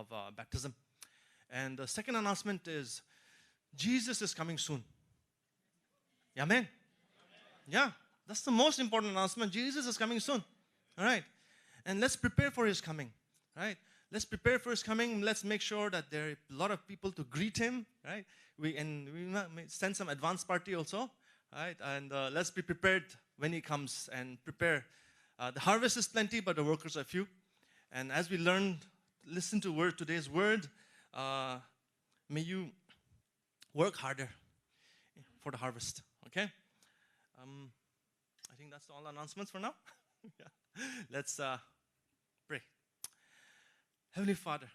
of baptism. And the second announcement is Jesus is coming soon. Amen? Yeah, that's the most important announcement. Jesus is coming soon. All right. And let's prepare for his coming. Right? Let's prepare for his coming. Let's make sure that there are a lot of people to greet him. Right? We may send some advance party also. Right? And let's be prepared when he comes and prepare. The harvest is plenty, but the workers are few. And as we listen to today's word, may you work harder for the harvest. Okay? I think that's all announcements for now. Yeah. Let's pray. Heavenly Father,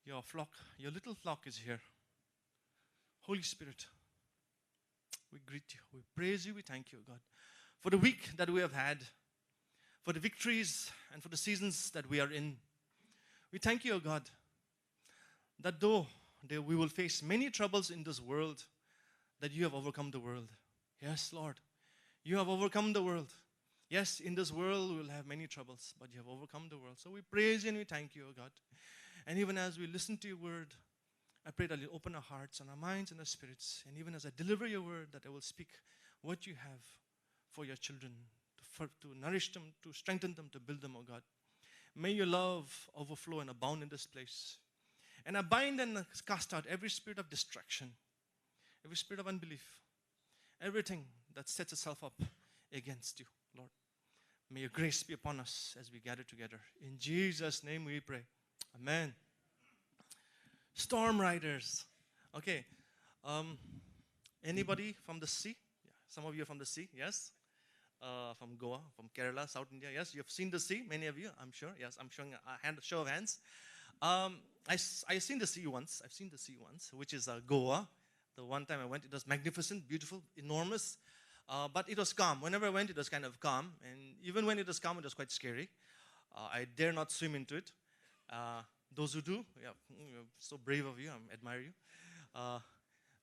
your little flock is here. Holy Spirit, we greet you, we praise you, we thank you, God, for the week that we have had, for the victories and for the seasons that we are in. We thank you, O God, that though we will face many troubles in this world, that you have overcome the world. Yes, Lord, you have overcome the world. Yes, in this world we will have many troubles, but you have overcome the world. So we praise you and we thank you, O God. And even as we listen to your word, I pray that you open our hearts and our minds and our spirits. And even as I deliver your word, that I will speak what you have for your children, to nourish them, to strengthen them, to build them, O God. May your love overflow and abound in this place. And I bind and cast out every spirit of distraction, every spirit of unbelief, everything that sets itself up against you, Lord. May your grace be upon us as we gather together. In Jesus' name we pray. Amen. Storm riders. Okay. Anybody from the sea? Yeah. Some of you are from the sea, yes? From Goa, from Kerala, South India. Yes, you've seen the sea, many of you, I'm sure. Yes, I'm showing a show of hands. I've seen the sea once. I've seen the sea once, which is Goa. The one time I went, it was magnificent, beautiful, enormous. But it was calm. Whenever I went, it was kind of calm. And even when it was calm, it was quite scary. I dare not swim into it. Those who do, yeah, so brave of you. I admire you.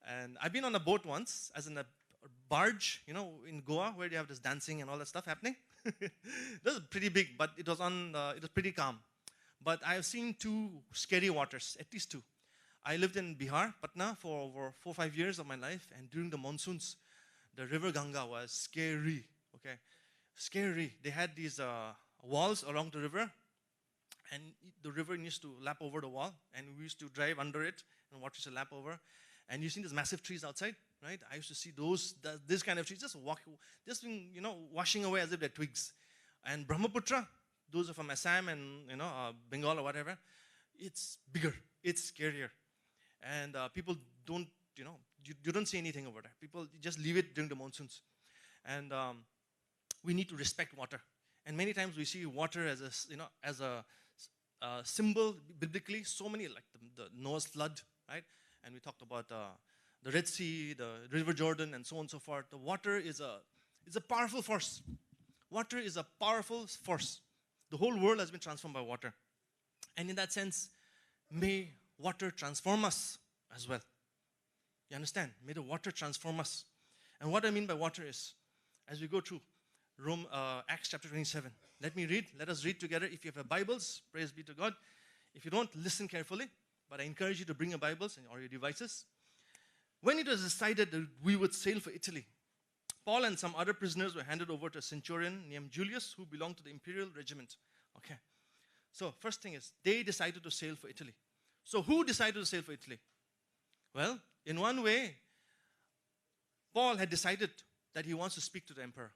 And I've been on a boat once, as in a barge, in Goa, where you have this dancing and all that stuff happening. It was pretty big, but it was pretty calm. But I have seen two scary waters, at least two. I lived in Bihar, Patna, for over 4 or 5 years of my life, and during the monsoons, the river Ganga was scary, okay? Scary. They had these walls along the river, and the river used to lap over the wall, and we used to drive under it, and water used to lap over. And you see these massive trees outside, right? I used to see this kind of trees just washing away as if they're twigs. And Brahmaputra, those are from Assam and Bengal or whatever, it's bigger, it's scarier. And people don't, you don't see anything over there. People just leave it during the monsoons. And we need to respect water. And many times we see water as a symbol biblically. So many, like the Noah's flood, right? And we talked about the Red Sea, the River Jordan, and so on and so forth. The water is a powerful force. Water is a powerful force. The whole world has been transformed by water. And in that sense, may water transform us as well. You understand? May the water transform us. And what I mean by water is, as we go through Acts chapter 27, let us read together. If you have Bibles, praise be to God. If you don't, listen carefully. But I encourage you to bring your Bibles or your devices. When it was decided that we would sail for Italy, Paul and some other prisoners were handed over to a centurion named Julius, who belonged to the imperial regiment. Okay. So first thing is, they decided to sail for Italy. So who decided to sail for Italy? Well, in one way, Paul had decided that he wants to speak to the emperor.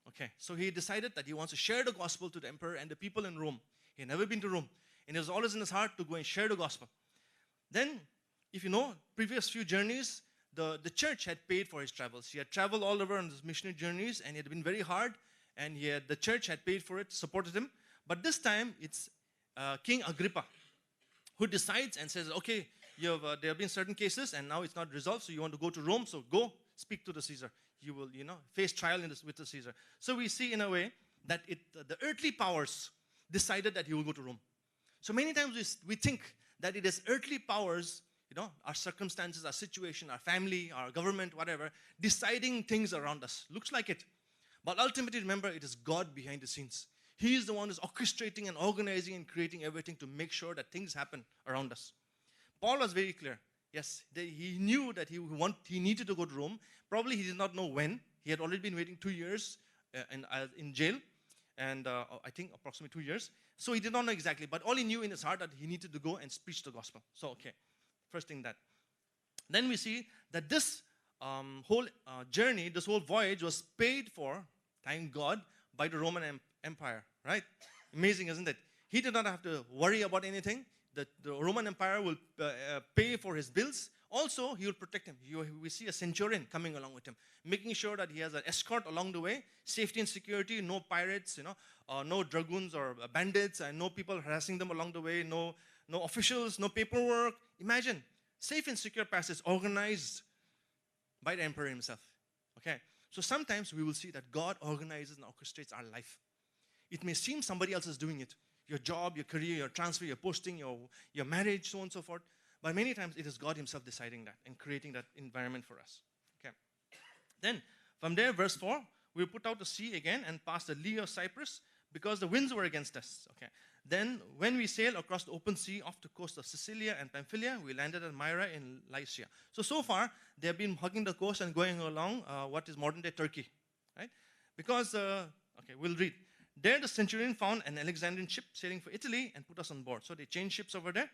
Okay. So he decided that he wants to share the gospel to the emperor and the people in Rome. He had never been to Rome. And it was always in his heart to go and share the gospel. Then, if you know, previous few journeys, the church had paid for his travels. He had traveled all over on his missionary journeys, and it had been very hard. And the church had paid for it, supported him. But this time, it's King Agrippa who decides and says, okay, there have been certain cases, and now it's not resolved, so you want to go to Rome, so go speak to the Caesar. You will, face trial with the Caesar. So we see in a way that the earthly powers decided that he will go to Rome. So many times we think that it is earthly powers, our circumstances, our situation, our family, our government, whatever, deciding things around us. Looks like it. But ultimately, remember, it is God behind the scenes. He is the one who's orchestrating and organizing and creating everything to make sure that things happen around us. Paul was very clear. Yes, he knew that he needed to go to Rome. Probably he did not know when. He had already been waiting 2 years in jail, and I think approximately 2 years. So he did not know exactly, but all he knew in his heart that he needed to go and preach the gospel. So, okay, first thing that. Then we see that this whole journey, this whole voyage was paid for, thank God, by the Roman Empire, right? Amazing, isn't it? He did not have to worry about anything. The Roman Empire will pay for his bills. Also, he will protect him. We see a centurion coming along with him, making sure that he has an escort along the way, safety and security, no pirates, no dragoons or bandits, and no people harassing them along the way, no officials, no paperwork. Imagine, safe and secure passage organized by the emperor himself. Okay, so sometimes we will see that God organizes and orchestrates our life. It may seem somebody else is doing it. Your job, your career, your transfer, your posting, your marriage, so on and so forth. But many times it is God himself deciding that and creating that environment for us. Okay. Then from there, verse 4, we put out to sea again and passed the lee of Cyprus because the winds were against us. Okay. Then when we sailed across the open sea off the coast of Sicilia and Pamphylia, we landed at Myra in Lycia. So far, they have been hugging the coast and going along what is modern-day Turkey. Right? Because, okay, we'll read. There the centurion found an Alexandrian ship sailing for Italy and put us on board. So they changed ships over there.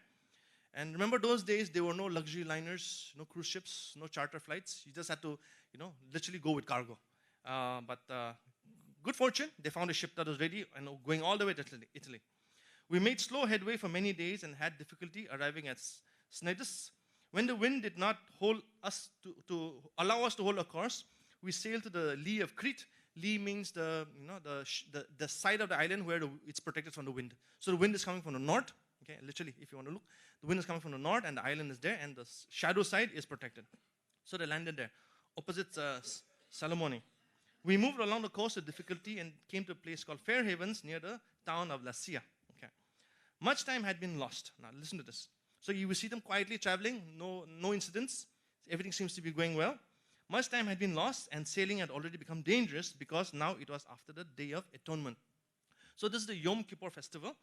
And remember those days, there were no luxury liners, no cruise ships, no charter flights. You just had to, literally go with cargo. But good fortune, they found a ship that was ready and going all the way to Italy. We made slow headway for many days and had difficulty arriving at Cnidus. When the wind did not hold us to allow us to hold a course, we sailed to the lee of Crete. Lee means the side of the island where it's protected from the wind. So the wind is coming from the north. Okay, literally, if you want to look, the wind is coming from the north, and the island is there, and the shadow side is protected. So they landed there, opposite Salomone. We moved along the coast with difficulty and came to a place called Fair Havens near the town of Lasea. Okay, much time had been lost. Now listen to this. So you will see them quietly traveling, no incidents. Everything seems to be going well. Much time had been lost, and sailing had already become dangerous because now it was after the Day of Atonement. So this is the Yom Kippur festival.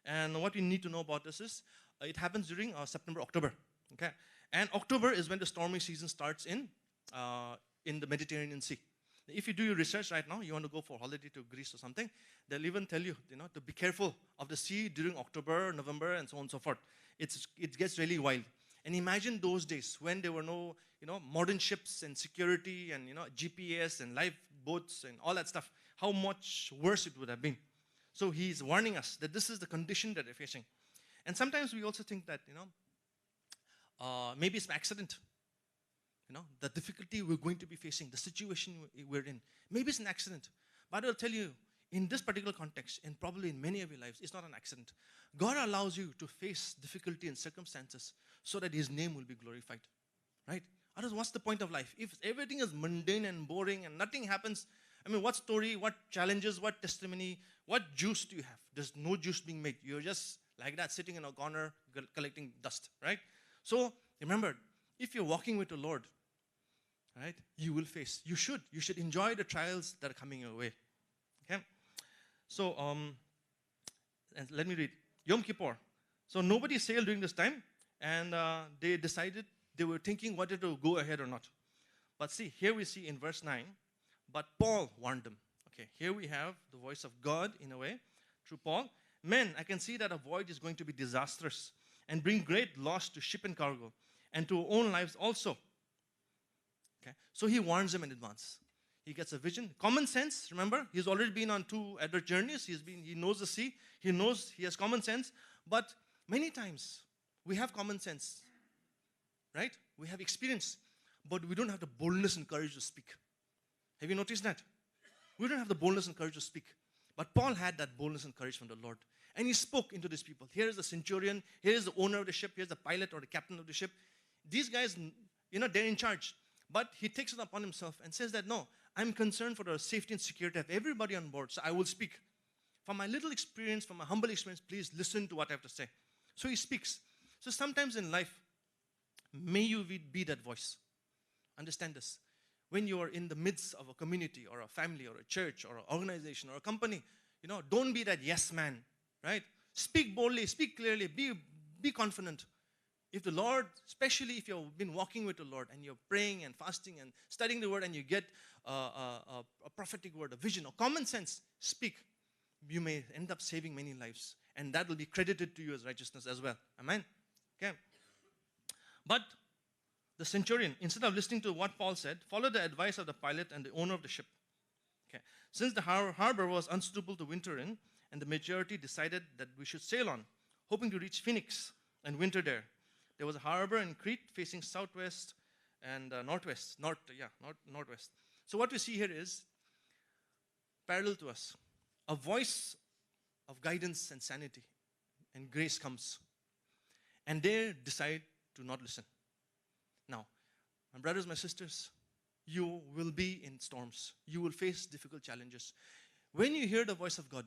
And what we need to know about this is, it happens during September, October. Okay, and October is when the stormy season starts in the Mediterranean Sea. If you do your research right now, you want to go for a holiday to Greece or something, they'll even tell you, to be careful of the sea during October, November, and so on and so forth. It gets really wild. And imagine those days when there were no, modern ships and security and, GPS and lifeboats and all that stuff. How much worse it would have been. So he's warning us that this is the condition that they're facing. And sometimes we also think that, maybe it's an accident. The difficulty we're going to be facing, the situation we're in. Maybe it's an accident. But I'll tell you, in this particular context, and probably in many of your lives, it's not an accident. God allows you to face difficulty and circumstances so that his name will be glorified. Right? Otherwise, what's the point of life? If everything is mundane and boring and nothing happens, what story, what challenges, what testimony, what juice do you have? There's no juice being made. You're just like that, sitting in a corner, collecting dust, right? So, remember, if you're walking with the Lord, right, you should enjoy the trials that are coming your way, okay? So, and let me read. Yom Kippur. So, nobody sailed during this time, and they decided, they were thinking whether to go ahead or not. But see, here we see in verse 9, but Paul warned them. Okay, here we have the voice of God in a way, through Paul. Men, I can see that a voyage is going to be disastrous and bring great loss to ship and cargo and to our own lives also. Okay, so he warns them in advance. He gets a vision. Common sense, remember, he's already been on 2 adult journeys. He knows the sea. He has common sense. But many times, we have common sense, right? We have experience, but we don't have the boldness and courage to speak. Have you noticed that? We don't have the boldness and courage to speak. But Paul had that boldness and courage from the Lord. And he spoke into these people. Here is the centurion. Here is the owner of the ship. Here's the pilot or the captain of the ship. These guys, they're in charge. But he takes it upon himself and says that, no, I'm concerned for the safety and security of everybody on board. So I will speak. From my little experience, from my humble experience, please listen to what I have to say. So he speaks. So sometimes in life, may you be that voice. Understand this. When you are in the midst of a community or a family or a church or an organization or a company, Don't be that yes man, right? Speak boldly, speak clearly, be confident. If the Lord, especially if you've been walking with the Lord and you're praying and fasting and studying the word and you get a prophetic word, a vision, or common sense, speak. You may end up saving many lives, and that will be credited to you as righteousness as well. Amen? Okay. But the centurion, instead of listening to what Paul said, followed the advice of the pilot and the owner of the ship. Okay. Since the harbor was unsuitable to winter in, and the majority decided that we should sail on, hoping to reach Phoenix and winter there. There was a harbor in Crete facing southwest and northwest. Northwest. So what we see here is parallel to us. A voice of guidance and sanity and grace comes. And they decide to not listen. Now, my brothers, my sisters, you will be in storms. You will face difficult challenges. When you hear the voice of God,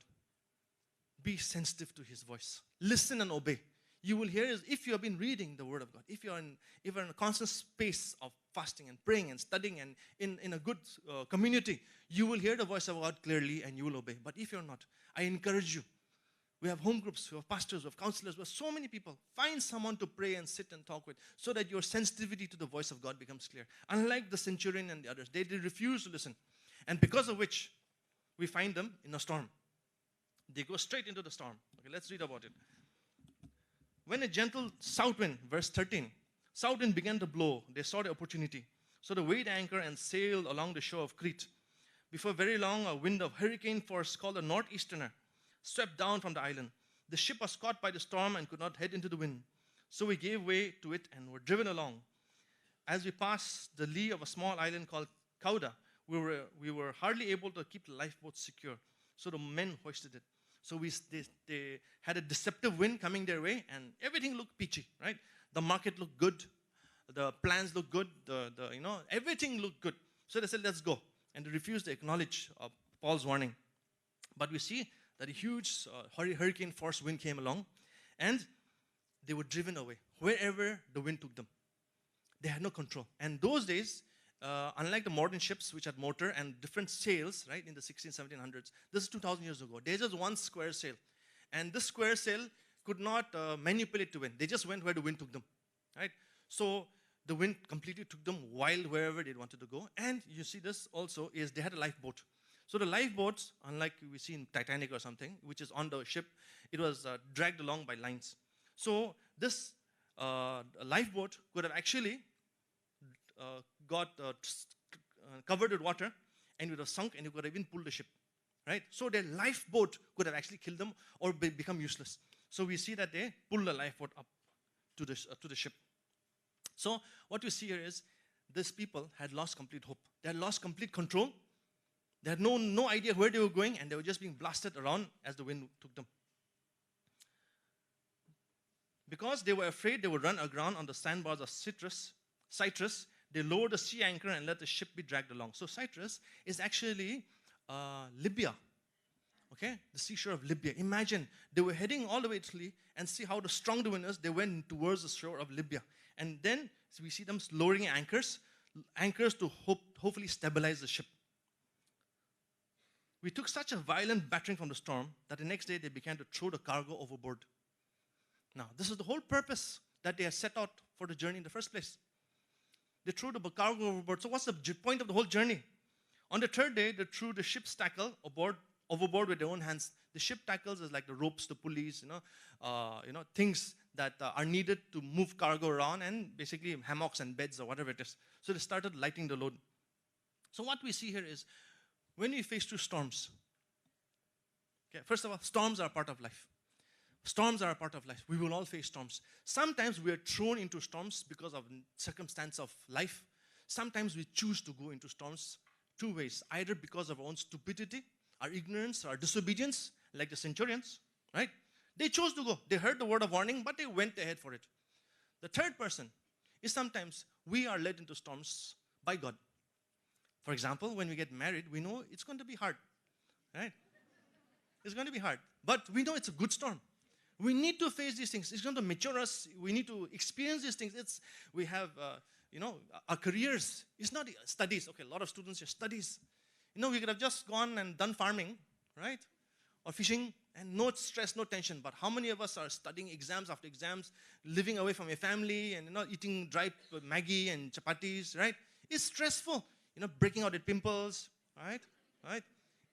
be sensitive to His voice. Listen and obey. You will hear, if you have been reading the Word of God, if you're in a constant space of fasting and praying and studying and in a good community, you will hear the voice of God clearly and you will obey. But if you're not, I encourage you. We have home groups, we have pastors, we have counselors, we have so many people. Find someone to pray and sit and talk with so that your sensitivity to the voice of God becomes clear. Unlike the centurion and the others, they refuse to listen. And because of which, we find them in a storm. They go straight into the storm. Okay, let's read about it. When a gentle south wind, verse 13, south wind began to blow, they saw the opportunity. So they weighed anchor and sailed along the shore of Crete. Before very long, a wind of hurricane force called a northeasterner swept down from the island. The ship was caught by the storm and could not head into the wind. So we gave way to it and were driven along. As we passed the lee of a small island called Cauda, we were hardly able to keep the lifeboat secure. So the men hoisted it. So they had a deceptive wind coming their way, and everything looked peachy, right? The market looked good, the plans looked good, everything looked good. So they said, let's go. And they refused to acknowledge Paul's warning. But we see that a huge hurricane force wind came along, and they were driven away wherever the wind took them. They had no control. And those days, unlike the modern ships which had motor and different sails, right, in the 1700s, this is 2,000 years ago. There's just one square sail. And this square sail could not manipulate the wind. They just went where the wind took them, right? So the wind completely took them wild wherever they wanted to go. And you see this also is they had a lifeboat. So the lifeboats, unlike we see in Titanic or something, which is on the ship, it was dragged along by lines. So this lifeboat could have actually got covered with water, and it would have sunk, and it could have even pulled the ship, right? So their lifeboat could have actually killed them or become useless. So we see that they pull the lifeboat up to the ship. So what we see here is these people had lost complete hope. They had lost complete control. They had no idea where they were going, and they were just being blasted around as the wind took them. Because they were afraid they would run aground on the sandbars of Cyprus, they lowered the sea anchor and let the ship be dragged along. So Cyprus is actually Libya, okay? The seashore of Libya. Imagine, they were heading all the way to Italy, and see how strong the wind is. They went towards the shore of Libya. And then so we see them lowering anchors to hopefully stabilize the ship. We took such a violent battering from the storm that the next day they began to throw the cargo overboard. Now, this is the whole purpose that they had set out for the journey in the first place. They threw the cargo overboard. So what's the point of the whole journey? On the third day, they threw the ship's tackle overboard with their own hands. The ship tackles is like the ropes, the pulleys, things that are needed to move cargo around, and basically hammocks and beds or whatever it is. So they started lighting the load. So what we see here is when we face through storms, okay, first of all, storms are a part of life. Storms are a part of life. We will all face storms. Sometimes we are thrown into storms because of circumstance of life. Sometimes we choose to go into storms two ways. Either because of our own stupidity, our ignorance, our disobedience, like the centurions, right? They chose to go. They heard the word of warning, but they went ahead for it. The third person is sometimes we are led into storms by God. For example, when we get married, we know it's going to be hard, right? It's going to be hard, but we know it's a good storm. We need to face these things. It's going to mature us. We need to experience these things. We have, our careers. It's not studies. Okay, a lot of students here studies. We could have just gone and done farming, right? or fishing, and no stress, no tension. But how many of us are studying exams after exams, living away from your family, and eating dry Maggi and chapatis, right? It's stressful. Breaking out with pimples, right? Right?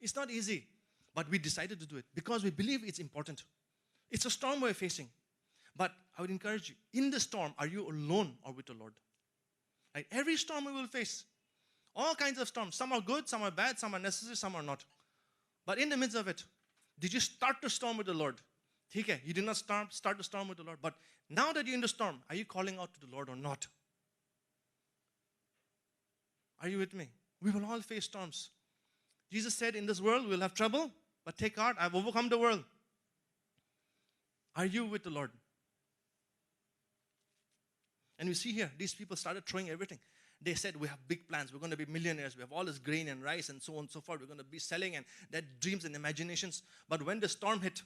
It's not easy. But we decided to do it because we believe it's important. It's a storm we're facing. But I would encourage you, in the storm, are you alone or with the Lord? Right? Every storm we will face. All kinds of storms. Some are good, some are bad, some are necessary, some are not. But in the midst of it, did you start the storm with the Lord? Okay, you did not start the storm with the Lord. But now that you're in the storm, are you calling out to the Lord or not? Are you with me? We will all face storms. Jesus said, in this world we'll have trouble, but take heart, I've overcome the world. Are you with the Lord? And we see here, these people started throwing everything. They said, we have big plans. We're going to be millionaires. We have all this grain and rice and so on and so forth. We're going to be selling, and their dreams and imaginations. But when the storm hit,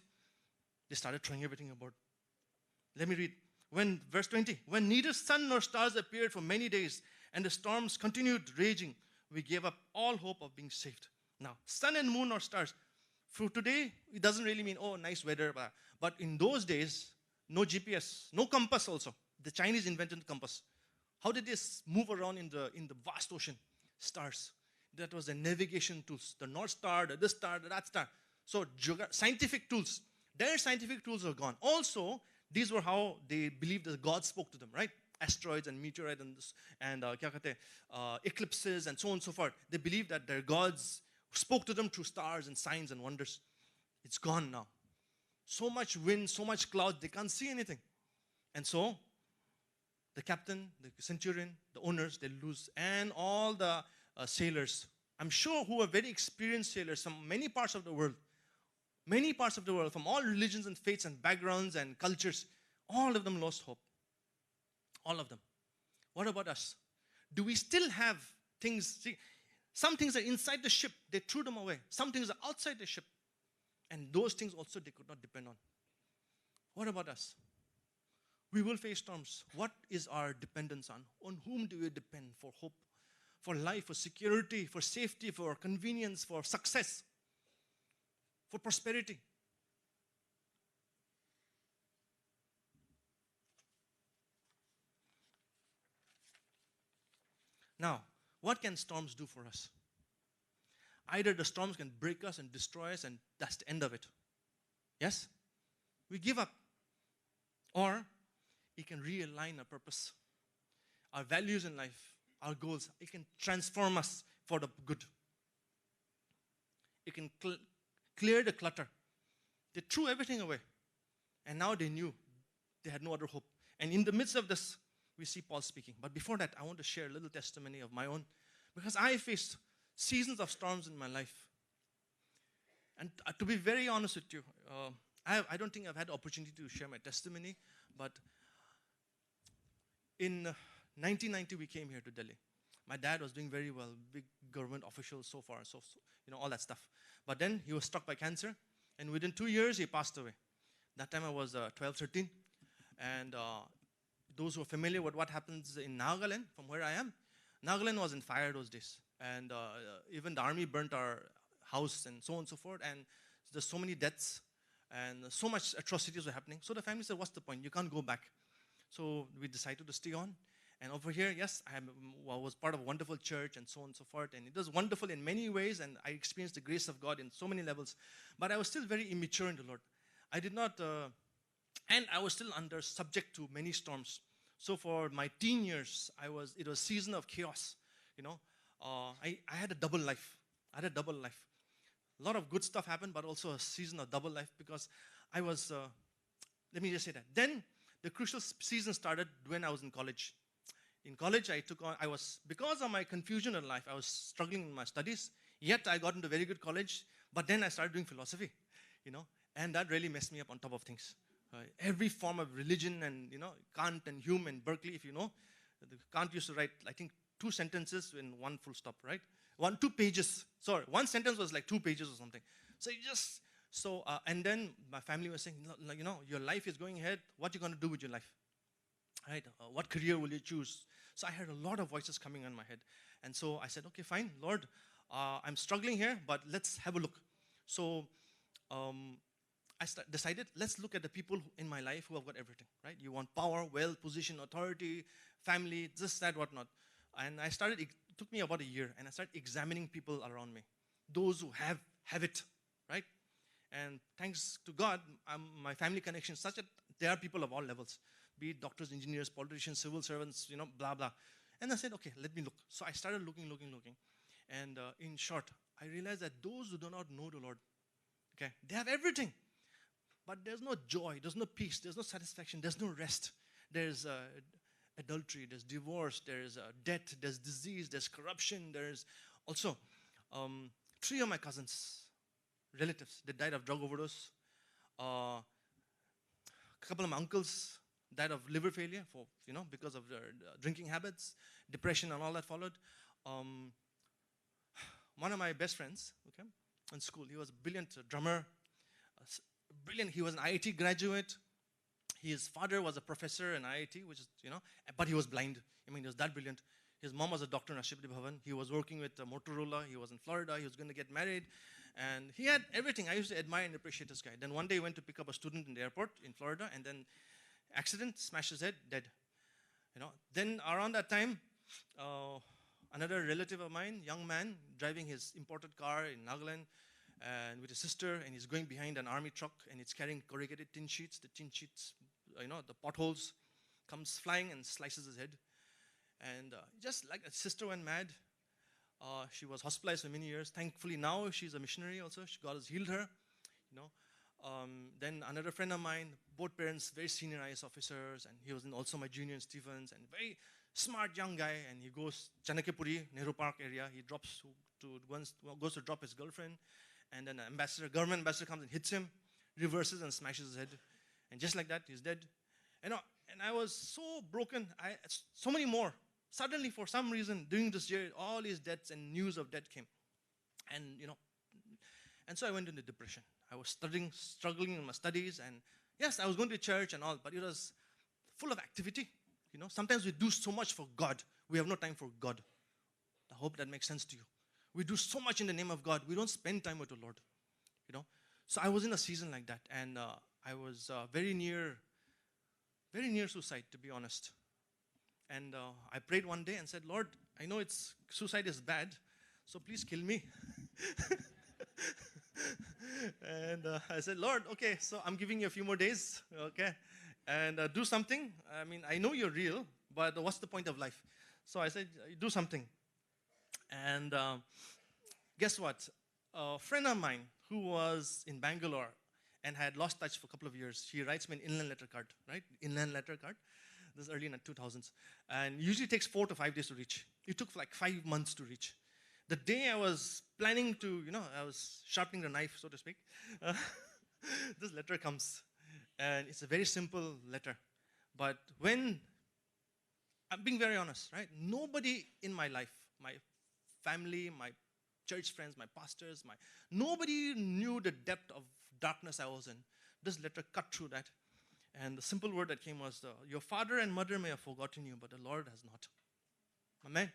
they started throwing everything aboard. Let me read. Verse 20, when neither sun nor stars appeared for many days, and the storms continued raging, we gave up all hope of being saved. Now, sun and moon or stars. For today, it doesn't really mean, oh, nice weather. But in those days, no GPS, no compass also. The Chinese invented the compass. How did they move around in the vast ocean? Stars. That was the navigation tools. The North Star, the this star, the that star. So scientific tools. Their scientific tools are gone. Also, these were how they believed that God spoke to them, right? Asteroids and meteorites and eclipses and so on and so forth. They believed that their gods spoke to them through stars and signs and wonders. It's gone now. So much wind, so much cloud, they can't see anything. And so, the captain, the centurion, the owners, they lose. And all the sailors, I'm sure who are very experienced sailors from many parts of the world, from all religions and faiths and backgrounds and cultures, all of them lost hope. All of them. What about us? Do we still have things? See, some things are inside the ship. They threw them away. Some things are outside the ship. And those things also they could not depend on. What about us? We will face storms. What is our dependence on? On whom do we depend for hope, for life, for security, for safety, for convenience, for success, for prosperity? Now, what can storms do for us? Either the storms can break us and destroy us, and that's the end of it. Yes? We give up. Or it can realign our purpose, our values in life, our goals. It can transform us for the good. It can clear the clutter. They threw everything away. And now they knew they had no other hope. And in the midst of this, we see Paul speaking. But before that, I want to share a little testimony of my own. Because I faced seasons of storms in my life. And to be very honest with you, I don't think I've had the opportunity to share my testimony. But in 1990, we came here to Delhi. My dad was doing very well, big government official so far, so all that stuff. But then he was struck by cancer, and within 2 years, he passed away. That time I was 12, 13. And those who are familiar with what happens in Nagaland, from where I am, Nagaland was in fire those days. And even the army burnt our house and so on and so forth. And there's so many deaths and so much atrocities were happening. So the family said, what's the point? You can't go back. So we decided to stay on. And over here, yes, I was part of a wonderful church and so on and so forth. And it was wonderful in many ways. And I experienced the grace of God in so many levels. But I was still very immature in the Lord. I did not, and I was still subject to many storms. So for my teen years, it was a season of chaos. I had a double life. A lot of good stuff happened, but also a season of double life because I was, let me just say that. Then the crucial season started when I was in college. In college, because of my confusion in life, I was struggling in my studies. Yet I got into a very good college, but then I started doing philosophy, and that really messed me up on top of things. Every form of religion and, Kant and Hume and Berkeley, if you know. Kant used to write, I think, 2 sentences in 1 full stop, right? 2 pages. Sorry, 1 sentence was like 2 pages or something. So and then my family was saying, your life is going ahead. What are you going to do with your life? Right? What career will you choose? So I heard a lot of voices coming on my head. And so I said, okay, fine, Lord, I'm struggling here, but let's have a look. So um, decided, let's look at the people in my life who have got everything, right? You want power, wealth, position, authority, family, this, that, whatnot. And it took me about a year, and I started examining people around me, those who have it, right? And thanks to God, my family connection is such that there are people of all levels, be it doctors, engineers, politicians, civil servants, blah, blah. And I said, okay, let me look. So I started looking. And in short, I realized that those who do not know the Lord, okay, they have everything. But there's no joy, there's no peace, there's no satisfaction, there's no rest. There's adultery, there's divorce, there's death, there's disease, there's corruption. There's also 3 of my cousins, relatives, they died of drug overdose. A couple of my uncles died of liver failure because of their drinking habits, depression, and all that followed. One of my best friends, okay, in school, he was a brilliant drummer, brilliant. He was an IIT graduate. His father was a professor in IIT, which is, but he was blind. He was that brilliant. His mom was a doctor in Rashtrapati Bhavan. He was working with Motorola. He was in Florida. He was going to get married. And he had everything. I used to admire and appreciate this guy. Then one day he went to pick up a student in the airport in Florida, and then accident, smashed his head, dead. Then around that time, another relative of mine, young man, driving his imported car in Nagaland, and with his sister, and he's going behind an army truck, and it's carrying corrugated tin sheets. The tin sheets, the potholes, comes flying and slices his head. And just like a sister went mad. She was hospitalized for many years. Thankfully now she's a missionary also. God has healed her. Then another friend of mine, both parents very senior IS officers, and he was also my junior in Stephens, and very smart young guy. And he goes Chanakapuri, Nehru Park area. He goes to drop his girlfriend. And then an government ambassador comes and hits him, reverses and smashes his head. And just like that, he's dead. And I was so broken. So many more. Suddenly, for some reason, during this year, all these deaths and news of death came. And so I went into depression. I was struggling in my studies. And yes, I was going to church and all, but it was full of activity. Sometimes we do so much for God. We have no time for God. I hope that makes sense to you. We do so much in the name of God. We don't spend time with the Lord, So I was in a season like that, and I was very near suicide, to be honest. And I prayed one day and said, Lord, I know suicide is bad, so please kill me. And I said, Lord, okay, so I'm giving you a few more days, okay, and do something. I know you're real, but what's the point of life? So I said, do something. And guess what? A friend of mine who was in Bangalore and had lost touch for a couple of years, he writes me an inland letter card, right? Inland letter card. This is early in the 2000s. And usually takes 4 to 5 days to reach. It took like 5 months to reach. The day I was planning to, I was sharpening the knife, so to speak, this letter comes. And it's a very simple letter. But when, I'm being very honest, right? Nobody in my life, my family, my church friends, my pastors, nobody knew the depth of darkness I was in. This letter cut through that. And the simple word that came was, your father and mother may have forgotten you, but the Lord has not. Amen?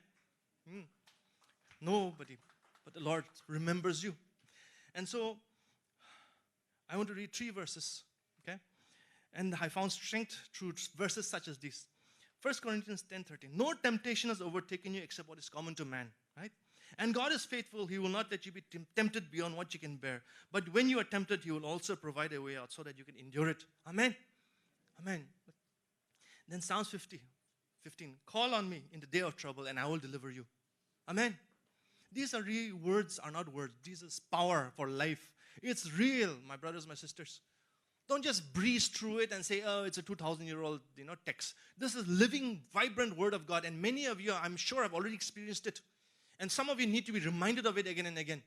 Nobody, but the Lord remembers you. And so, I want to read 3 verses, okay? And I found strength through verses such as these. 1 Corinthians 10:13. No temptation has overtaken you except what is common to man, right? And God is faithful. He will not let you be tempted beyond what you can bear. But when you are tempted, He will also provide a way out so that you can endure it. Amen? Amen. Then Psalms 15. Call on me in the day of trouble and I will deliver you. Amen. These are real words, are not words. This is power for life. It's real, my brothers, my sisters. Don't just breeze through it and say, oh, it's a 2,000-year-old text. This is living, vibrant word of God. And many of you, I'm sure, have already experienced it. And some of you need to be reminded of it again and again.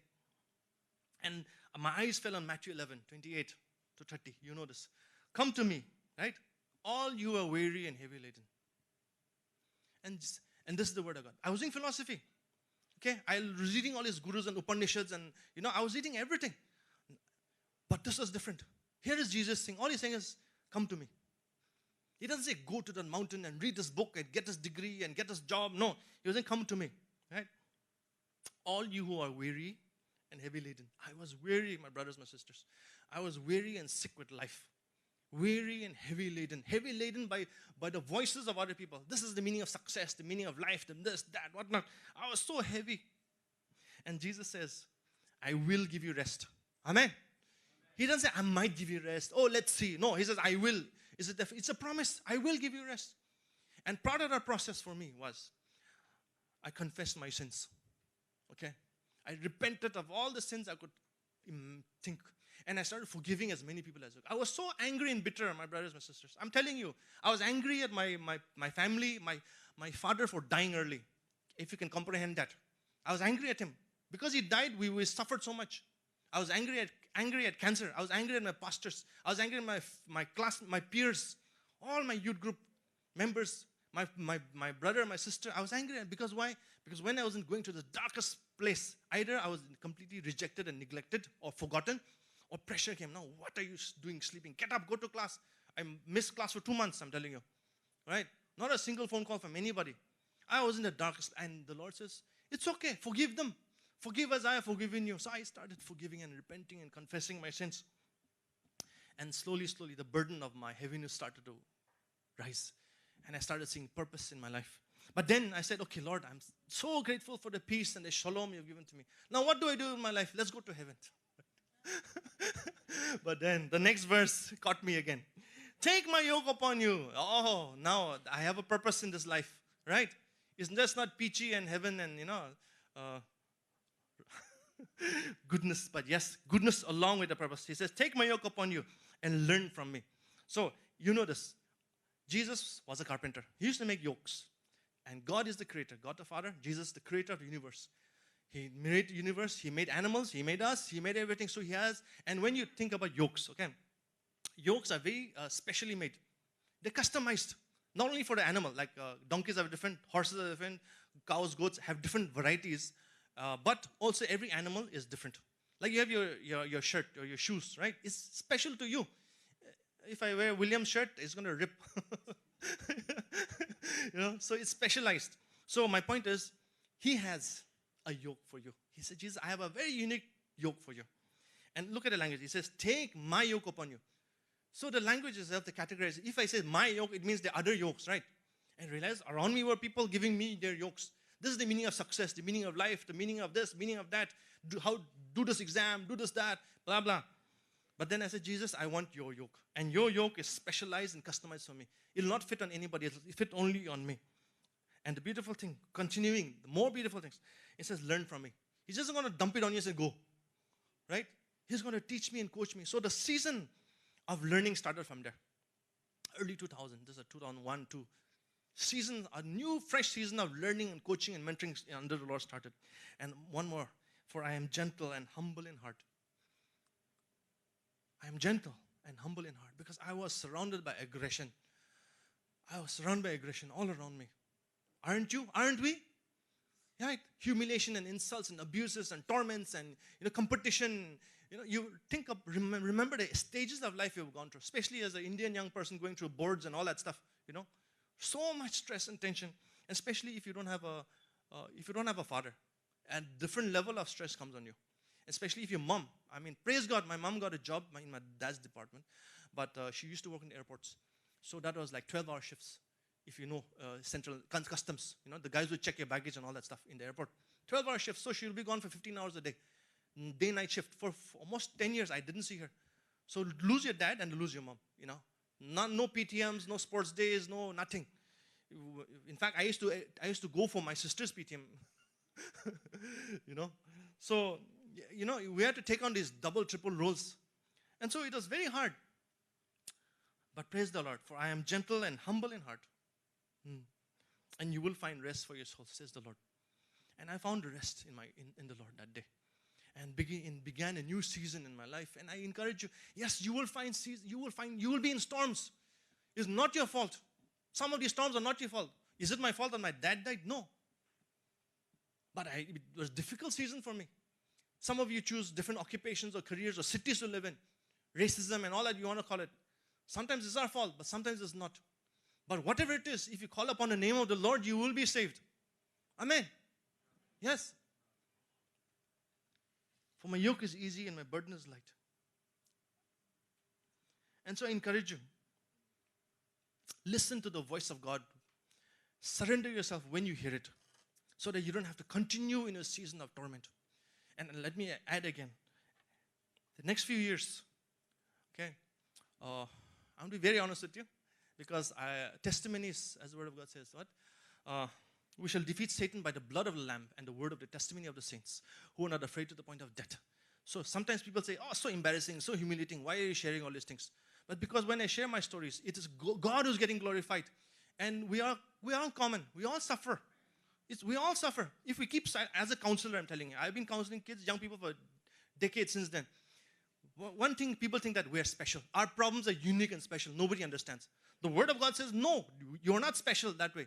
And my eyes fell on Matthew 11, 28 to 30. You know this. Come to me, right? All you are weary and heavy laden. And this is the word of God. I was in philosophy. Okay? I was reading all these gurus and Upanishads and, I was reading everything. But this was different. Here is Jesus saying, all he's saying is, come to me. He doesn't say, go to the mountain and read this book and get this degree and get this job. No, he was saying, come to me, right? All you who are weary and heavy laden. I was weary, my brothers, my sisters. I was weary and sick with life. Weary and heavy laden by the voices of other people. This is the meaning of success, the meaning of life, this, that, whatnot. I was so heavy. And Jesus says, I will give you rest. Amen. He doesn't say, I might give you rest. Oh, let's see. No, he says, I will. It's a promise. I will give you rest. And part of that process for me was, I confessed my sins. Okay? I repented of all the sins I could think. And I started forgiving as many people as I could. I was so angry and bitter, my brothers, my sisters. I'm telling you, I was angry at my family, my father for dying early. If you can comprehend that. I was angry at him. Because he died, we suffered so much. I was angry at cancer. I was angry at my pastors. I was angry at my class, my peers, all my youth group members, my brother, my sister. I was angry at, because why? Because when I was going to the darkest place, either I was completely rejected and neglected or forgotten, or pressure came. Now, what are you doing sleeping? Get up, go to class. I missed class for 2 months, I'm telling you. Right? Not a single phone call from anybody. I was in the darkest, and the Lord says, it's okay, forgive them. Forgive as I have forgiven you. So I started forgiving and repenting and confessing my sins. And slowly, the burden of my heaviness started to rise. And I started seeing purpose in my life. But then I said, okay, Lord, I'm so grateful for the peace and the shalom you've given to me. Now what do I do in my life? Let's go to heaven. But then the next verse caught me again. Take my yoke upon you. Oh, now I have a purpose in this life, right? It's just not peachy and heaven and, goodness, but yes, goodness along with the purpose. He says, take my yoke upon you and learn from me. So, you know this. Jesus was a carpenter. He used to make yokes. And God is the creator. God the Father, Jesus the creator of the universe. He made the universe, He made animals, He made us, He made everything. So He has, and when you think about yokes, okay, yokes are very specially made. They're customized. Not only for the animal, like donkeys are different, horses are different, cows, goats have different varieties. But also every animal is different. Like you have your shirt or your shoes, right? It's special to you. If I wear William's shirt, it's going to rip. So it's specialized. So my point is, He has a yoke for you. He said, Jesus, I have a very unique yoke for you. And look at the language. He says, take my yoke upon you. So the language itself, the categories. If I say my yoke, it means the other yokes, right? And realize around me were people giving me their yokes. This is the meaning of success, the meaning of life, the meaning of this, meaning of that. Do this exam, do this, that, blah, blah. But then I said, Jesus, I want your yoke. And your yoke is specialized and customized for me. It will not fit on anybody else. It will fit only on me. And the beautiful thing, continuing, the more beautiful things, it says, learn from me. He's just going to dump it on you and say, go. Right? He's going to teach me and coach me. So the season of learning started from there. Early 2000, this is 2001, 2. Season, a new fresh season of learning and coaching and mentoring under the Lord started. And one more, for I am gentle and humble in heart. I am gentle and humble in heart because I was surrounded by aggression. I was surrounded by aggression all around me. Aren't you? Aren't we? Right? Humiliation and insults and abuses and torments and competition. You think of, remember the stages of life you've gone through, especially as an Indian young person going through boards and all that stuff. So much stress and tension, especially if you don't have a father. A different level of stress comes on you, especially if your mom. I mean, praise God, my mom got a job in my dad's department, but she used to work in airports, so that was like 12-hour shifts. If you know central customs, the guys who check your baggage and all that stuff in the airport, 12-hour shifts. So she'll be gone for 15 hours a day, day-night shift for almost 10 years. I didn't see her. So lose your dad and lose your mom. No PTMs, no sports days, no nothing. In fact, I used to go for my sister's PTM. So we had to take on these double, triple roles, and so it was very hard. But praise the Lord, for I am gentle and humble in heart, and you will find rest for your soul, says the Lord. And I found rest in the Lord that day, and began a new season in my life. And I encourage you, yes, you will find season, you will be in storms. It's not your fault. Some of these storms are not your fault. Is it my fault that my dad died? No. But it was a difficult season for me. Some of you choose different occupations or careers or cities to live in. Racism and all that you want to call it. Sometimes it's our fault, but sometimes it's not. But whatever it is, if you call upon the name of the Lord, you will be saved. Amen. Yes. For my yoke is easy and my burden is light. And so I encourage you, listen to the voice of God. Surrender yourself when you hear it, so that you don't have to continue in a season of torment. And let me add again, the next few years, okay, I'm going to be very honest with you, because testimonies, as the word of God says, what? We shall defeat Satan by the blood of the Lamb and the word of the testimony of the saints, who are not afraid to the point of death. So sometimes people say, oh, so embarrassing, so humiliating, why are you sharing all these things? But because when I share my stories, it is God who's getting glorified. And we are common. We all suffer. We all suffer. If we keep, as a counselor, I'm telling you, I've been counseling kids, young people for decades since then. One thing, people think that we're special. Our problems are unique and special. Nobody understands. The Word of God says, no, you're not special that way.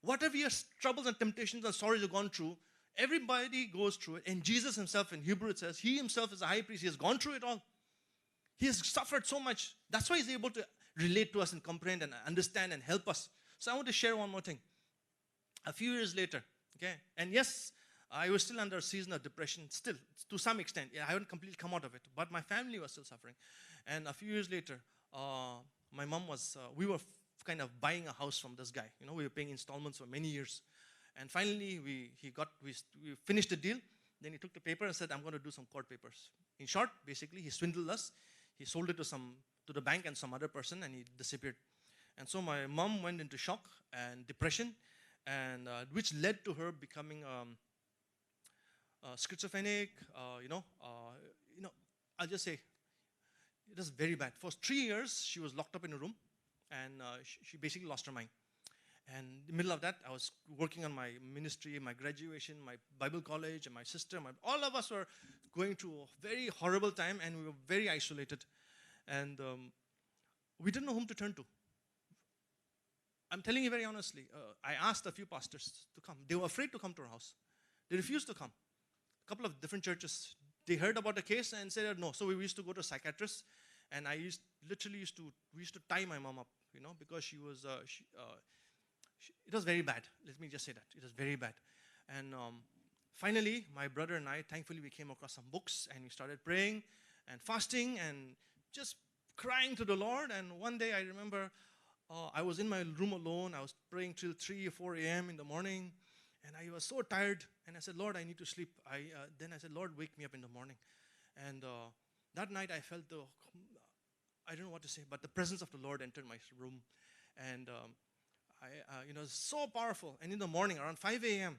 Whatever your troubles and temptations and sorrows you've gone through, everybody goes through it. And Jesus himself, in Hebrew it says, he himself is a high priest. He has gone through it all. He has suffered so much. That's why he's able to relate to us and comprehend and understand and help us. So I want to share one more thing. A few years later, okay, and yes, I was still under a season of depression, still, to some extent. Yeah, I haven't completely come out of it, but my family was still suffering. And a few years later, my mom was, we were kind of buying a house from this guy. You know, we were paying installments for many years. And finally, we finished the deal. Then he took the paper and said, I'm going to do some court papers. In short, basically, he swindled us. He sold it to the bank and some other person, and he disappeared. And so my mom went into shock and depression, and which led to her becoming schizophrenic. I'll just say, it was very bad. For 3 years, she was locked up in a room, and she basically lost her mind. And in the middle of that, I was working on my ministry, my graduation, my Bible college, and my sister. All of us were going through a very horrible time, and we were very isolated. And we didn't know whom to turn to. I'm telling you very honestly, I asked a few pastors to come. They were afraid to come to our house. They refused to come. A couple of different churches, they heard about the case and said no. So we used to go to a psychiatrist, and we used to tie my mom up, because she was, it was very bad. Let me just say that. It was very bad. And finally, my brother and I, thankfully, we came across some books, and we started praying and fasting and just crying to the Lord. And one day I remember I was in my room alone. I was praying till 3 or 4 a.m. in the morning, and I was so tired. And I said, Lord, I need to sleep. Then I said, Lord, wake me up in the morning. And that night I felt I don't know what to say, but the presence of the Lord entered my room. And it was so powerful. And in the morning, around 5 a.m.,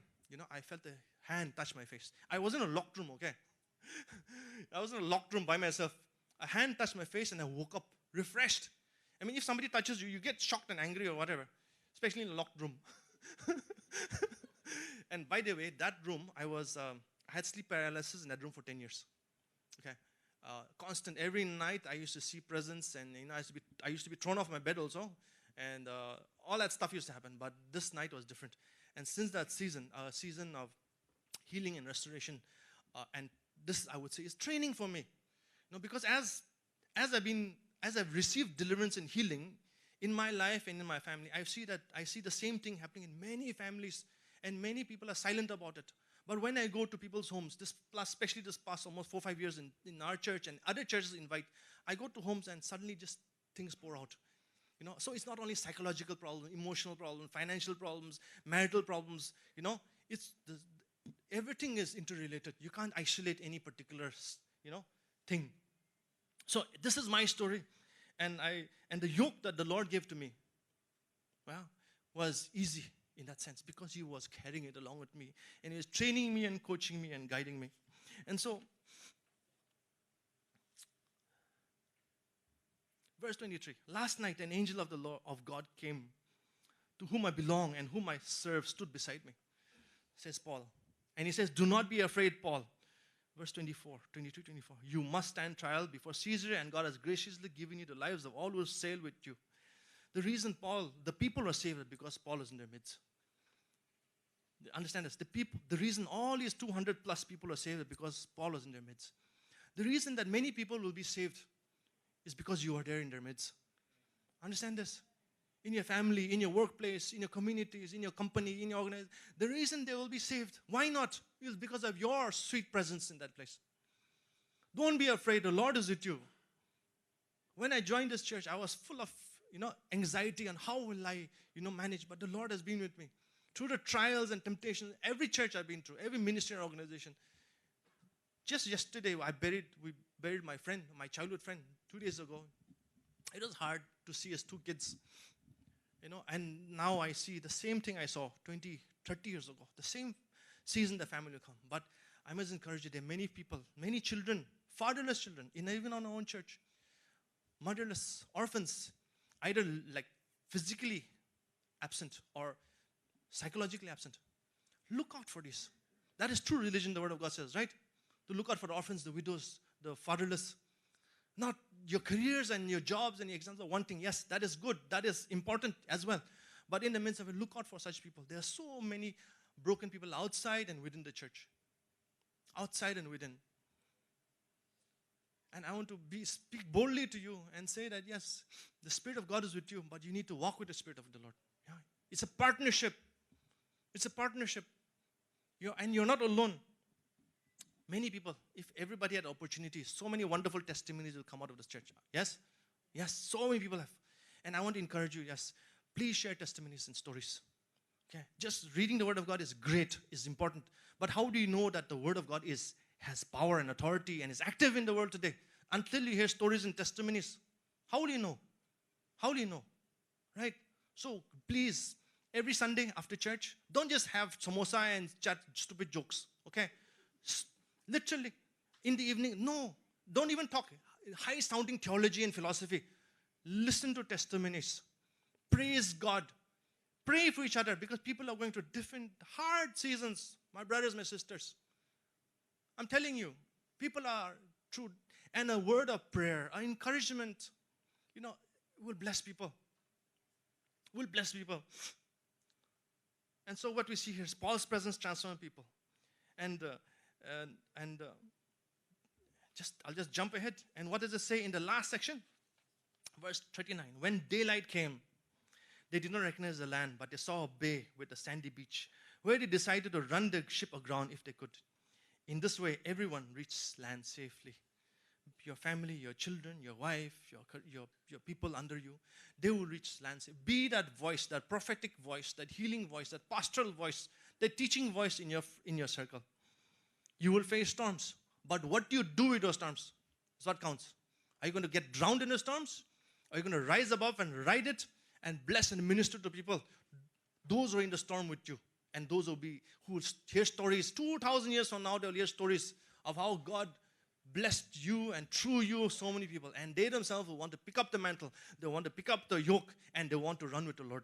I felt a hand touch my face. I was in a locked room, okay? I was in a locked room by myself. A hand touched my face, and I woke up refreshed. I mean, if somebody touches you, you get shocked and angry or whatever, especially in a locked room. And by the way, that room, I had sleep paralysis in that room for 10 years. Okay, constant. Every night, I used to see presence, and I used to be thrown off my bed also, and all that stuff used to happen. But this night was different. And since that season, a season of healing and restoration, and this I would say is training for me, because as I've received deliverance and healing in my life and in my family, I see the same thing happening in many families, and many people are silent about it. But when I go to people's homes, especially this past almost 4 or 5 years in our church and other churches invite, I go to homes and suddenly just things pour out. So it's not only psychological problems, emotional problems, financial problems, marital problems. Everything is interrelated. You can't isolate any particular, thing. So this is my story, and the yoke that the Lord gave to me, was easy in that sense, because He was carrying it along with me, and He was training me and coaching me and guiding me. And so, verse 23, last night an angel of the Lord of God came, to whom I belong and whom I serve, stood beside me, says Paul. And he says, do not be afraid, Paul. Verse 24. You must stand trial before Caesar, and God has graciously given you the lives of all who sail with you. The reason the people are saved is because Paul is in their midst. Understand this. The reason all these 200 plus people are saved is because Paul is in their midst. The reason that many people will be saved is because you are there in their midst. Understand this. In your family, in your workplace, in your communities, in your company, in your organization. The reason they will be saved, why not? Is because of your sweet presence in that place. Don't be afraid. The Lord is with you. When I joined this church, I was full of, anxiety and how will I, manage. But the Lord has been with me. Through the trials and temptations, every church I've been through, every ministry and organization. Just yesterday, we buried my friend, my childhood friend, 2 days ago. It was hard to see his 2 kids, and now I see the same thing I saw 20, 30 years ago. The same season the family will come. But I must encourage you, there are many people, many children, fatherless children, even on our own church, motherless, orphans, either like physically absent or psychologically absent. Look out for this. That is true religion, the Word of God says, right? To look out for the orphans, the widows, the fatherless. Not your careers and your jobs and your exams are one thing. Yes, that is good. That is important as well. But in the midst of it, look out for such people. There are so many broken people outside and within the church. Outside and within. And I want to speak boldly to you and say that, yes, the Spirit of God is with you, but you need to walk with the Spirit of the Lord. Yeah. It's a partnership. It's a partnership. And you're not alone. Many people, if everybody had opportunities, so many wonderful testimonies will come out of this church. Yes? Yes, so many people have. And I want to encourage you, yes, please share testimonies and stories. Okay? Just reading the Word of God is great, is important. But how do you know that the Word of God has power and authority and is active in the world today? Until you hear stories and testimonies. How will you know? How will you know? Right? So please, every Sunday after church, don't just have samosa and chat stupid jokes. Okay? Literally, in the evening, no. Don't even talk high-sounding theology and philosophy. Listen to testimonies. Praise God. Pray for each other because people are going through different hard seasons. My brothers, my sisters. I'm telling you, people are true. And a word of prayer, an encouragement, will bless people. Will bless people. And so what we see here is Paul's presence transforming people. I'll just jump ahead. And what does it say in the last section? Verse 39. When daylight came, they did not recognize the land, but they saw a bay with a sandy beach, where they decided to run the ship aground if they could. In this way, everyone reached land safely. Your family, your children, your wife, your people under you, they will reach land safe. Be that voice, that prophetic voice, that healing voice, that pastoral voice, that teaching voice in your circle. You will face storms, but what do you do with those storms is what counts. Are you going to get drowned in the storms? Are you going to rise above and ride it and bless and minister to people? Those who are in the storm with you, and those who will hear stories 2,000 years from now, they'll hear stories of how God blessed you and through you so many people. And they themselves will want to pick up the mantle. They want to pick up the yoke and they want to run with the Lord.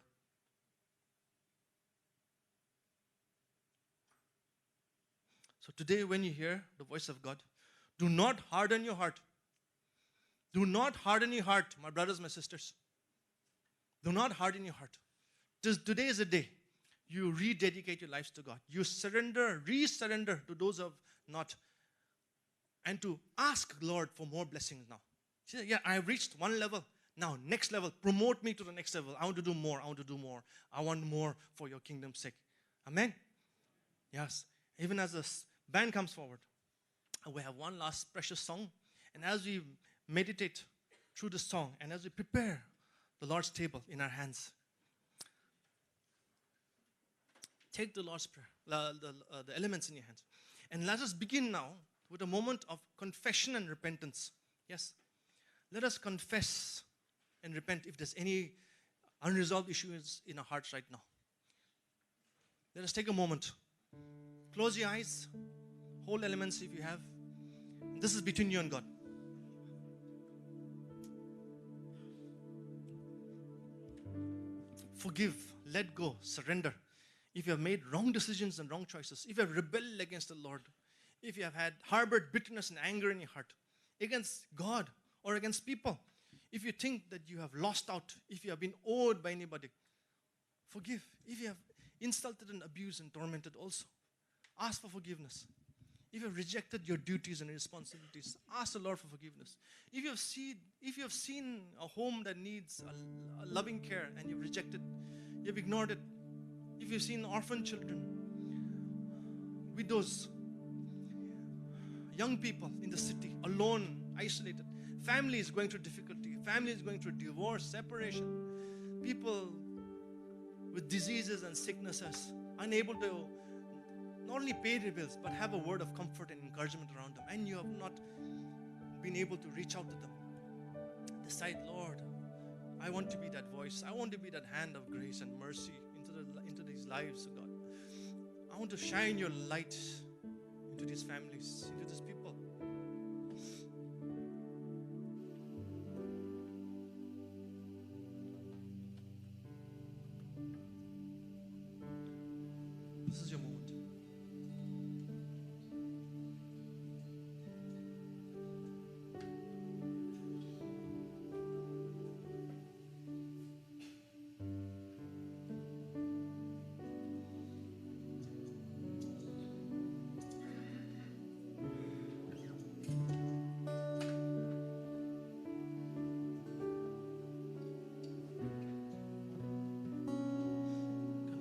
So today when you hear the voice of God, do not harden your heart. Do not harden your heart, my brothers, my sisters. Do not harden your heart. Today is the day you rededicate your lives to God. You resurrender to those who have not. And to ask Lord for more blessings now. See, yeah, I've reached one level. Now, next level, promote me to the next level. I want to do more. I want to do more. I want more for your kingdom's sake. Amen? Yes. Even as the band comes forward, we have one last precious song. And as we meditate through the song and as we prepare the Lord's table in our hands, take the Lord's Prayer, the elements in your hands. And let us begin now with a moment of confession and repentance. Yes. Let us confess and repent if there's any unresolved issues in our hearts right now. Let us take a moment. Close your eyes. Hold elements if you have. This is between you and God. Forgive, let go, surrender. If you have made wrong decisions and wrong choices, if you have rebelled against the Lord, if you have harbored bitterness and anger in your heart against God or against people, if you think that you have lost out, if you have been owed by anybody, forgive. If you have insulted and abused and tormented also, ask for forgiveness. If you have rejected your duties and responsibilities, ask the Lord for forgiveness. If you have seen a home that needs a loving care and you've rejected, you've ignored it. If you've seen orphan children, widows, young people in the city, alone, isolated. Families going through difficulty. Families going through divorce, separation. People with diseases and sicknesses, unable to not only pay their bills, but have a word of comfort and encouragement around them. And you have not been able to reach out to them. Decide, Lord, I want to be that voice. I want to be that hand of grace and mercy into these lives, oh God. I want to shine your light into these families, into these people. This is your moment.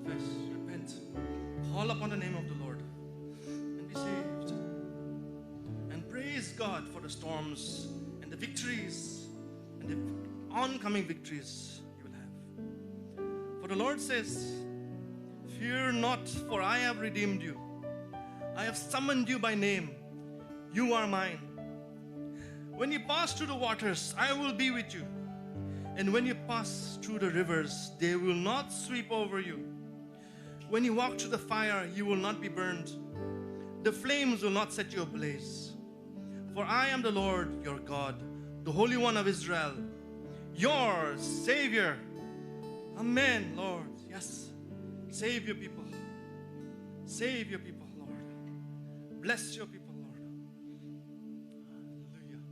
Confess, repent, call upon the name of the Lord and be saved. And praise God for the storms and the victories and the oncoming victories you will have. For the Lord says, fear not, for I have redeemed you. I have summoned you by name. You are mine. When you pass through the waters, I will be with you. And when you pass through the rivers, they will not sweep over you. When you walk through the fire, you will not be burned. The flames will not set you ablaze. For I am the Lord your God, the Holy One of Israel, your Savior. Amen, Lord. Yes. Save your people. Save your people, Lord. Bless your people, Lord. Hallelujah.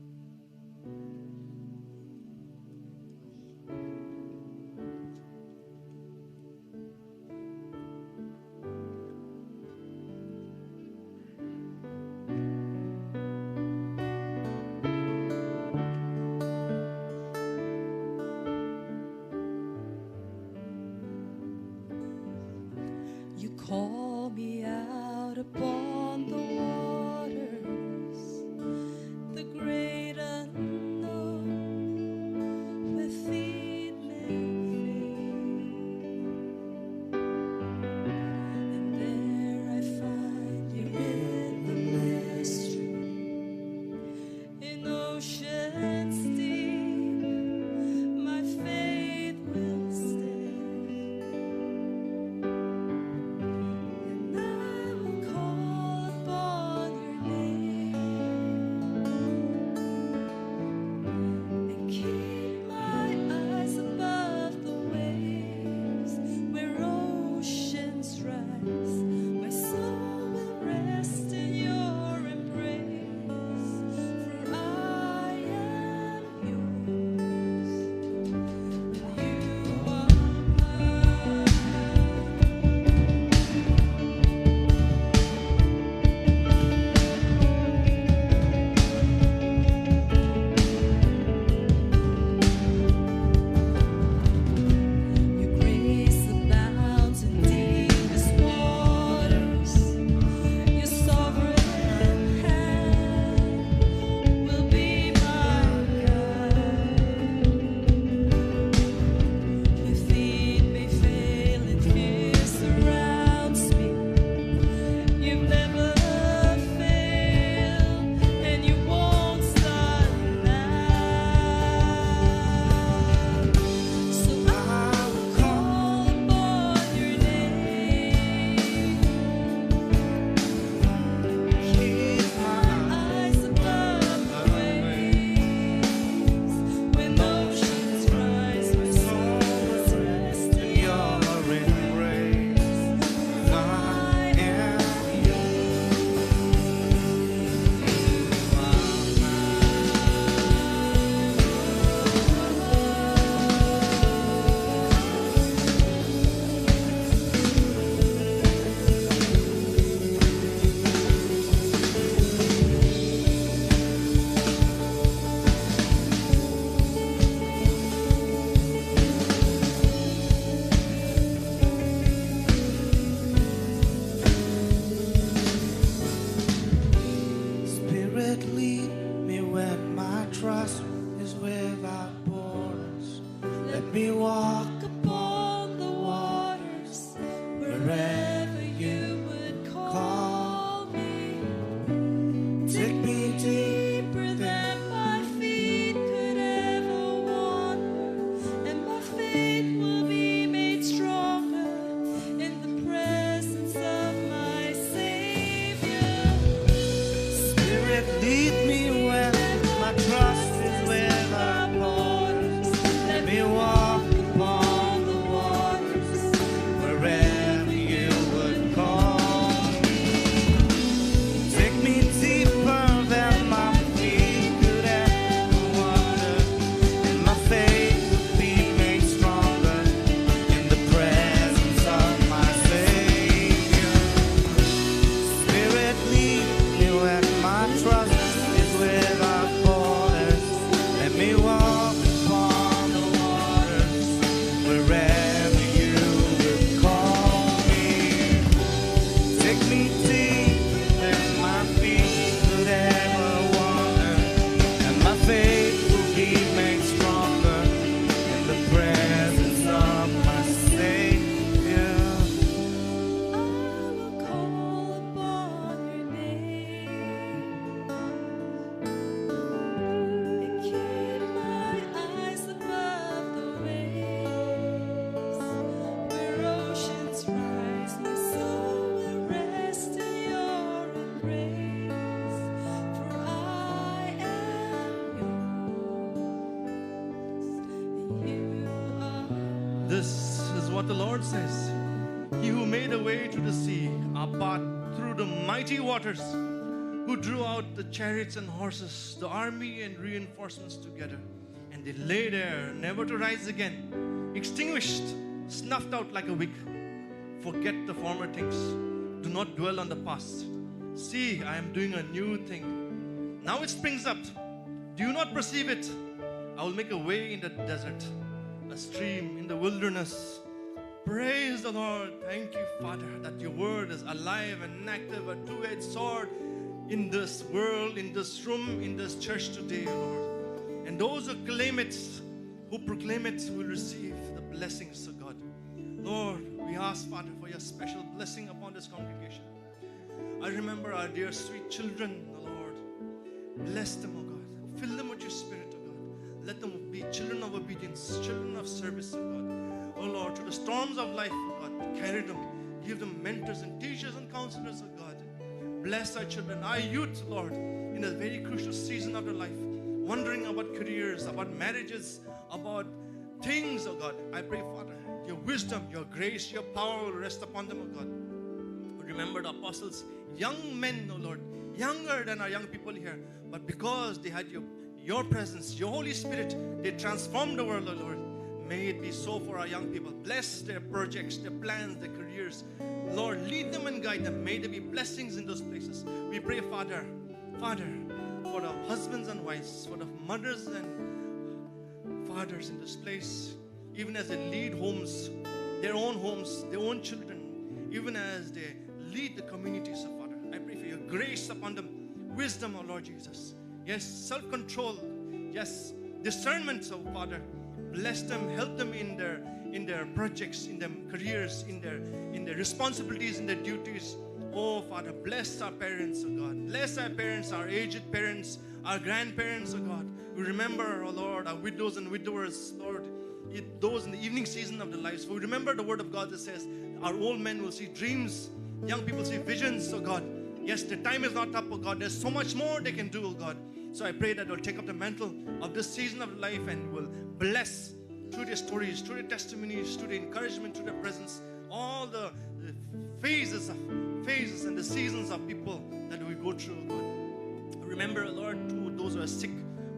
You call me out upon the waters, the great unknown, where feet may fail. And there I find you in the mystery, in oceans deep, my faith will stand. what the Lord says. He who made a way to the sea, a path through the mighty waters, who drew out the chariots and horses, the army and reinforcements together. And they lay there, never to rise again, extinguished, snuffed out like a wick. Forget the former things. Do not dwell on the past. See, I am doing a new thing. Now it springs up. Do you not perceive it? I will make a way in the desert, a stream in the wilderness. Praise the Lord. Thank you, Father, that your word is alive and active, a two-edged sword in this world, in this room, in this church today, Lord. And those who claim it, who proclaim it, will receive the blessings of God. Lord, we ask, Father, for your special blessing upon this congregation. I remember our dear sweet children, the Lord. Bless them, O God. Fill them with your Spirit, O God. Let them be children of obedience, children of service, O God. Oh Lord, through the storms of life, O God, carry them. Give them mentors and teachers and counselors, O God. Bless our children, our youth, Lord, in a very crucial season of their life, wondering about careers, about marriages, about things, oh God. I pray, Father, your wisdom, your grace, your power will rest upon them, oh God. Remember the apostles, young men, oh Lord, younger than our young people here, but because they had your presence, your Holy Spirit, they transformed the world, oh Lord. May it be so for our young people. Bless their projects, their plans, their careers. Lord, lead them and guide them. May there be blessings in those places. We pray, Father, for the husbands and wives, for the mothers and fathers in this place, even as they lead homes, their own children, even as they lead the communities, oh Father. I pray for your grace upon them, wisdom, oh Lord Jesus. Yes, self-control. Yes, discernment, oh Father. Bless them, help them in their projects, in their careers, in their responsibilities, in their duties. Oh Father, bless our parents, oh God. Bless our parents, our aged parents, our grandparents, oh God. We remember, oh Lord, our widows and widowers, Lord, those in the evening season of their lives. We remember the word of God that says our old men will see dreams, young people see visions, oh God. Yes, the time is not up, oh God. There's so much more they can do, oh God. So I pray that they'll take up the mantle of this season of life and will bless through their stories, through their testimonies, through the encouragement, through their presence, all the phases and the seasons of people that we go through, God. Remember, Lord, to those who are sick,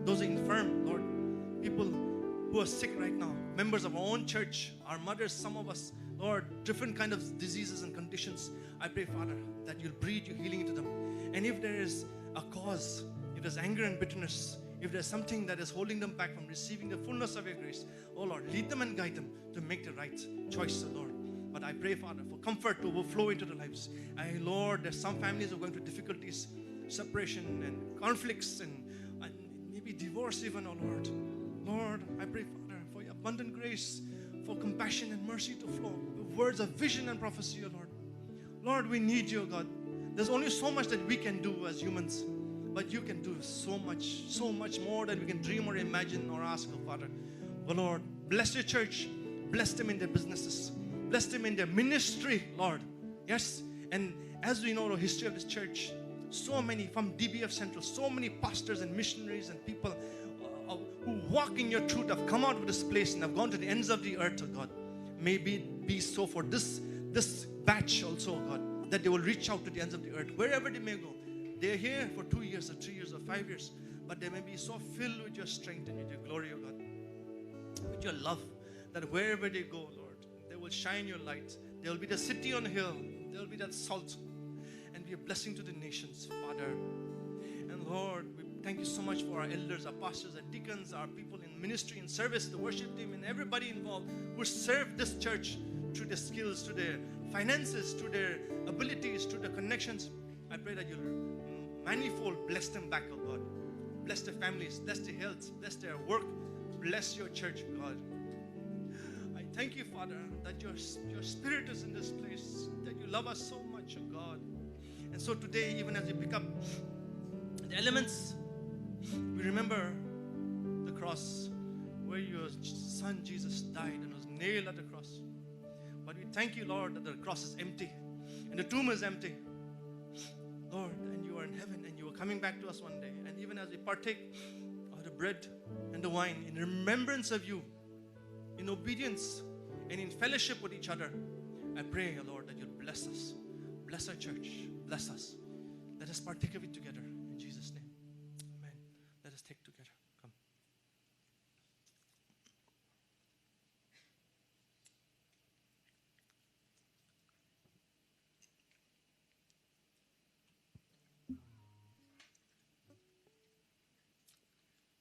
those who are infirm, Lord, people who are sick right now, members of our own church, our mothers, some of us, Lord, different kind of diseases and conditions. I pray, Father, that you'll breathe your healing into them. And if there is a cause, if there's anger and bitterness, if there's something that is holding them back from receiving the fullness of your grace, oh Lord, lead them and guide them to make the right choice, oh Lord. But I pray, Father, for comfort to overflow into their lives. Lord, there's some families who are going through difficulties, separation and conflicts and maybe divorce even, oh Lord. Lord, I pray, Father, for your abundant grace, for compassion and mercy to flow, with words of vision and prophecy, oh Lord. Lord, we need you, oh God. There's only so much that we can do as humans, but you can do so much more than we can dream or imagine or ask, oh Father. Oh Lord, bless your church. Bless them in their businesses. Bless them in their ministry, Lord. Yes, and as we know the history of this church, so many from DBF Central, so many pastors and missionaries and people who walk in your truth have come out of this place and have gone to the ends of the earth, oh God. Maybe it be so for this batch also, oh God, that they will reach out to the ends of the earth, wherever they may go. They're here for 2 years or 3 years or 5 years, but they may be so filled with your strength and with your glory, oh God, with your love, that wherever they go, Lord, they will shine your light. They will be the city on the hill. They will be that salt and be a blessing to the nations, Father. And Lord, we thank you so much for our elders, our pastors, our deacons, our people in ministry and service, the worship team, and everybody involved who serve this church through their skills, through their finances, through their abilities, through their connections. I pray that you'll manifold bless them back, oh God. Bless their families, bless their health, bless their work, bless your church, God. I thank you, Father, that your spirit is in this place, that you love us so much, oh God. And so today, even as we pick up the elements, we remember the cross where your son Jesus died and was nailed at the cross. But we thank you, Lord, that the cross is empty and the tomb is empty. Lord, and you are in heaven and you are coming back to us one day. And even as we partake of the bread and the wine in remembrance of you, in obedience and in fellowship with each other. I pray, Lord, that you'll bless us. Bless our church. Bless us. Let us partake of it together. In Jesus' name. Amen. Let us take together. Come.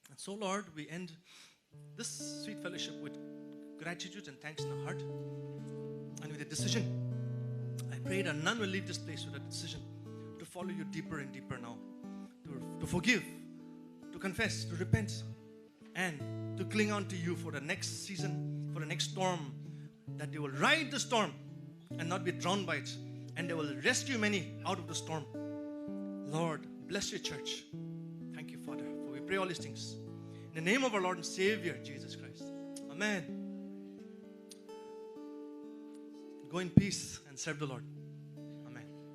And so, Lord, we end this sweet fellowship with gratitude and thanks in our heart, and with a decision. I pray that none will leave this place with a decision to follow you deeper and deeper now, to forgive, to confess, to repent, and to cling on to you for the next season, for the next storm, that they will ride the storm and not be drowned by it, and they will rescue many out of the storm. Lord, bless your church. Thank you, Father, for we pray all these things in the name of our Lord and Savior, Jesus Christ. Amen. Go in peace and serve the Lord.